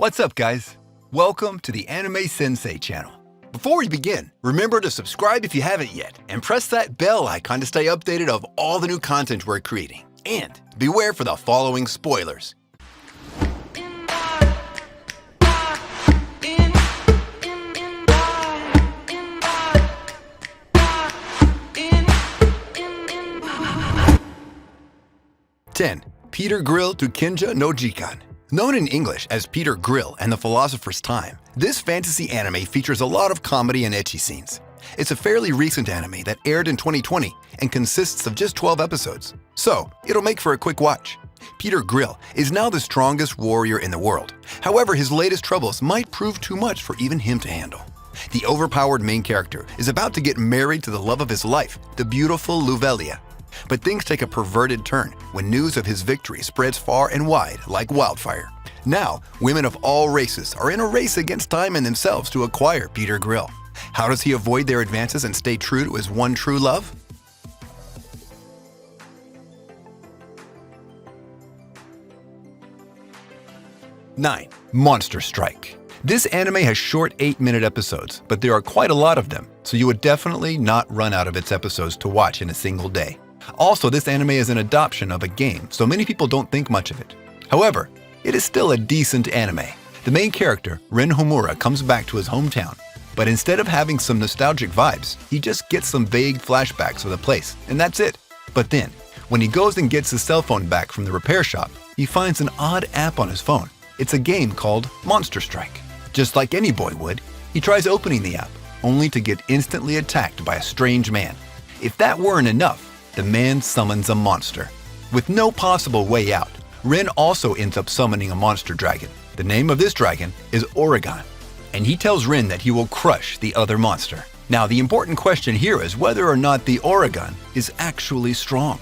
What's up, guys? Welcome to the Anime Sensei channel. Before we begin, remember to subscribe if you haven't yet, and press that bell icon to stay updated of all the new content we're creating. And beware for the following spoilers. "10. Peter Grill to Kinja no Jikan." Known in English as Peter Grill and the Philosopher's Time, this fantasy anime features a lot of comedy and ecchi scenes. It's a fairly recent anime that aired in 2020 and consists of just 12 episodes, so it'll make for a quick watch. Peter Grill is now the strongest warrior in the world. However, his latest troubles might prove too much for even him to handle. The overpowered main character is about to get married to the love of his life, the beautiful Luvelia. But things take a perverted turn when news of his victory spreads far and wide like wildfire. Now, women of all races are in a race against time and themselves to acquire Peter Grill. How does he avoid their advances and stay true to his one true love? "9. Monster Strike." This anime has short 8-minute episodes, but there are quite a lot of them, so you would definitely not run out of its episodes to watch in a single day. Also, this anime is an adoption of a game, so many people don't think much of it. However, it is still a decent anime. The main character, Ren Homura, comes back to his hometown, but instead of having some nostalgic vibes, he just gets some vague flashbacks of the place, and that's it. But then, when he goes and gets his cell phone back from the repair shop, he finds an odd app on his phone. It's a game called Monster Strike. Just like any boy would, he tries opening the app, only to get instantly attacked by a strange man. If that weren't enough, the man summons a monster. With no possible way out, Ren also ends up summoning a monster dragon. The name of this dragon is Oregon, and he tells Ren that he will crush the other monster. Now, the important question here is whether or not the Oregon is actually strong.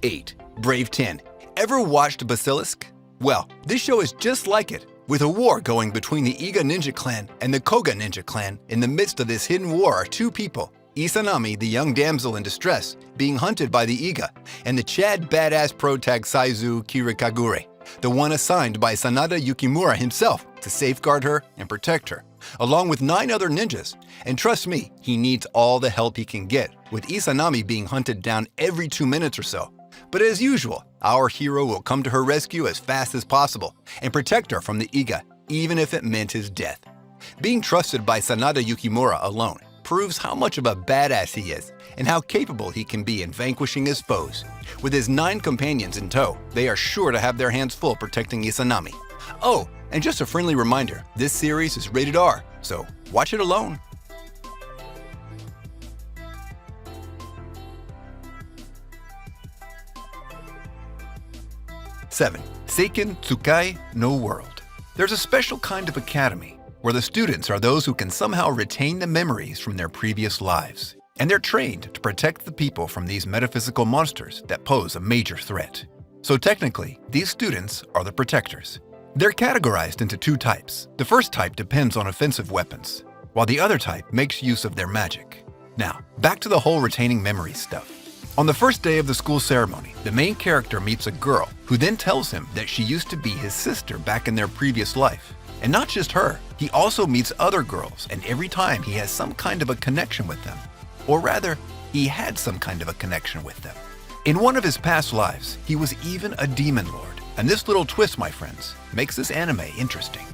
"8. Brave 10. Ever watched Basilisk? Well, this show is just like it, with a war going between the Iga ninja clan and the Koga ninja clan. In the midst of this hidden war are two people, Izanami, the young damsel in distress, being hunted by the Iga, and the Chad badass protag Saizu Kirikagure, the one assigned by Sanada Yukimura himself to safeguard her and protect her, along with 9 other ninjas. And trust me, he needs all the help he can get, with Izanami being hunted down every 2 minutes or so. But as usual, our hero will come to her rescue as fast as possible and protect her from the Iga, even if it meant his death. Being trusted by Sanada Yukimura alone proves how much of a badass he is and how capable he can be in vanquishing his foes. With his 9 companions in tow, they are sure to have their hands full protecting Izanami. Oh, and just a friendly reminder, this series is rated R, so watch it alone. 7. Seiken Tsukai no World. There's a special kind of academy where the students are those who can somehow retain the memories from their previous lives, and they're trained to protect the people from these metaphysical monsters that pose a major threat. So technically, these students are the protectors. They're categorized into 2 types. The first type depends on offensive weapons, while the other type makes use of their magic. Now, back to the whole retaining memories stuff. On the first day of the school ceremony, the main character meets a girl who then tells him that she used to be his sister back in their previous life. And not just her, he also meets other girls, and every time he has some kind of a connection with them. Or rather, he had some kind of a connection with them. In one of his past lives, he was even a demon lord. And this little twist, my friends, makes this anime interesting.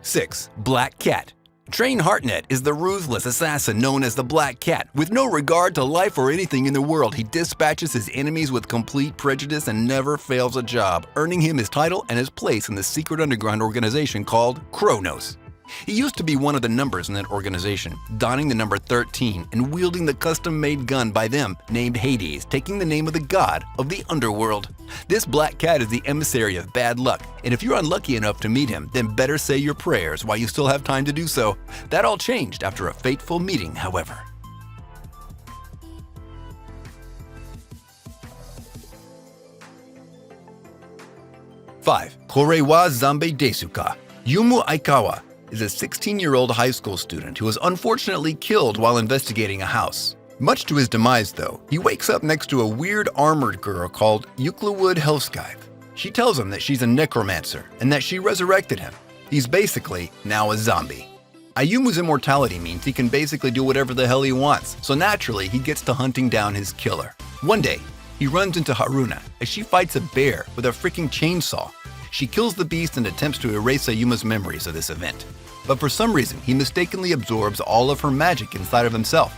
6. Black Cat. Train Hartnett is the ruthless assassin known as the Black Cat. With no regard to life or anything in the world, he dispatches his enemies with complete prejudice and never fails a job, earning him his title and his place in the secret underground organization called Kronos. He used to be one of the numbers in that organization, donning the number 13 and wielding the custom-made gun by them named Hades, taking the name of the god of the underworld. This Black Cat is the emissary of bad luck, and if you're unlucky enough to meet him, then better say your prayers while you still have time to do so. That all changed after a fateful meeting, however. 5. Kore wa Zanbei Desu ka? Yumu Aikawa. is a 16-year-old high school student who was unfortunately killed while investigating a house. Much to his demise, though, he wakes up next to a weird armored girl called Euclidwood Hellskythe. She tells him that she's a necromancer and that she resurrected him. He's basically now a zombie. Ayumu's immortality means he can basically do whatever the hell he wants, so naturally he gets to hunting down his killer. One day, he runs into Haruna as she fights a bear with a freaking chainsaw. She kills the beast and attempts to erase Ayumu's memories of this event. But for some reason, he mistakenly absorbs all of her magic inside of himself.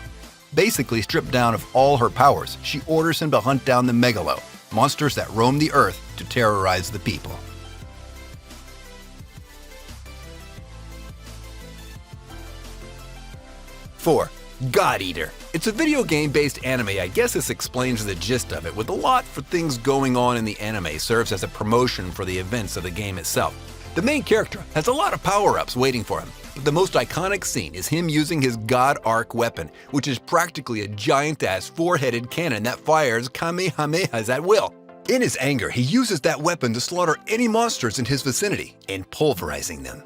Basically stripped down of all her powers, she orders him to hunt down the Megalo, monsters that roam the earth to terrorize the people. Four, God Eater. It's a video game-based anime. I guess this explains the gist of it. With a lot for things going on in the anime, serves as a promotion for the events of the game itself. The main character has a lot of power-ups waiting for him, but the most iconic scene is him using his God Arc weapon, which is practically a giant-ass four-headed cannon that fires kamehamehas at will. In his anger, he uses that weapon to slaughter any monsters in his vicinity and pulverizing them.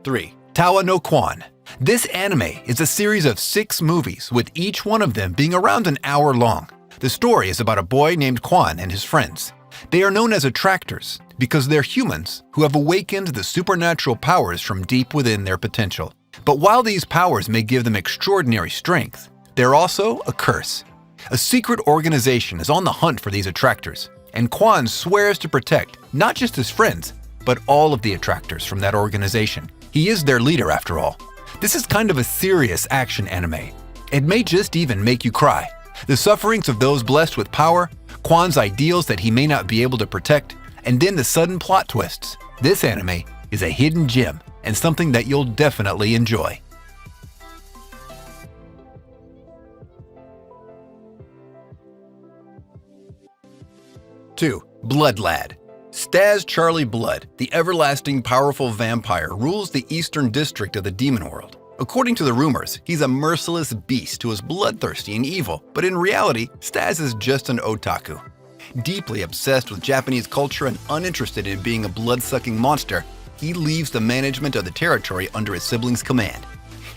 3. Tawa no Kwan. This anime is a series of 6 movies, with each one of them being around an hour long. The story is about a boy named Kwan and his friends. They are known as attractors because they're humans who have awakened the supernatural powers from deep within their potential. But while these powers may give them extraordinary strength, they're also a curse. A secret organization is on the hunt for these attractors, and Kwan swears to protect not just his friends, but all of the attractors from that organization. He is their leader after all. This is kind of a serious action anime. It may just even make you cry. The sufferings of those blessed with power, Kwan's ideals that he may not be able to protect, and then the sudden plot twists. This anime is a hidden gem and something that you'll definitely enjoy. 2. Blood Lad. Stas Charlie Blood, the everlasting powerful vampire, rules the eastern district of the demon world. According to the rumors, he's a merciless beast who is bloodthirsty and evil, but in reality, Stas is just an otaku. Deeply obsessed with Japanese culture and uninterested in being a blood-sucking monster, he leaves the management of the territory under his siblings' command.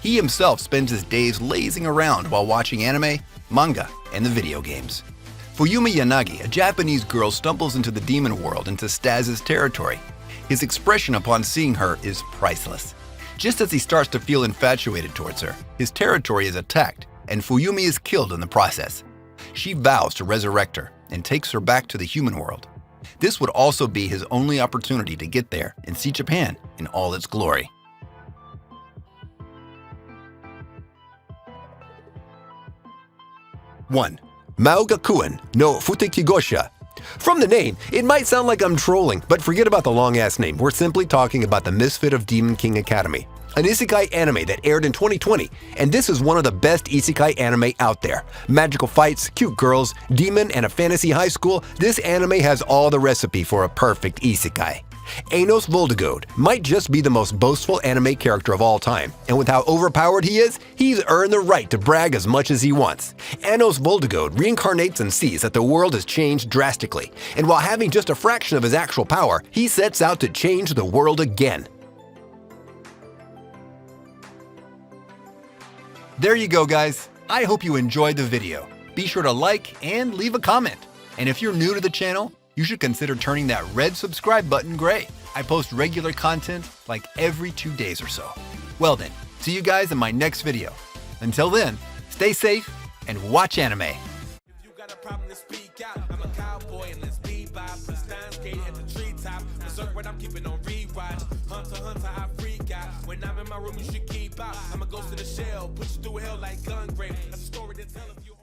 He himself spends his days lazing around while watching anime, manga, and the video games. Fuyumi Yanagi, a Japanese girl, stumbles into the demon world into Stas's territory. His expression upon seeing her is priceless. Just as he starts to feel infatuated towards her, his territory is attacked, and Fuyumi is killed in the process. She vows to resurrect her and takes her back to the human world. This would also be his only opportunity to get there and see Japan in all its glory. 1. Maogakuen no Futekigosha. From the name, it might sound like I'm trolling, but forget about the long-ass name. We're simply talking about the Misfit of Demon King Academy, an isekai anime that aired in 2020, and this is one of the best isekai anime out there. Magical fights, cute girls, demon, and a fantasy high school, this anime has all the recipe for a perfect isekai. Anos Voldigode might just be the most boastful anime character of all time, and with how overpowered he is, he's earned the right to brag as much as he wants. Anos Voldigode reincarnates and sees that the world has changed drastically, and while having just a fraction of his actual power, he sets out to change the world again. There you go, guys. I hope you enjoyed the video. Be sure to like and leave a comment. And if you're new to the channel, you should consider turning that red subscribe button gray. I post regular content like every 2 days or so. Well then, see you guys in my next video. Until then, stay safe and watch anime. If you got a problem to speak out, I'm a cowboy and let's be by. Put Steins Gate at the treetop. Berserk what I'm keeping on rewatch. Hunter, I freak out. When I'm in my room, you should keep out. I'm a ghost in the shell, push you through hell like gun grave. That's a story to tell if you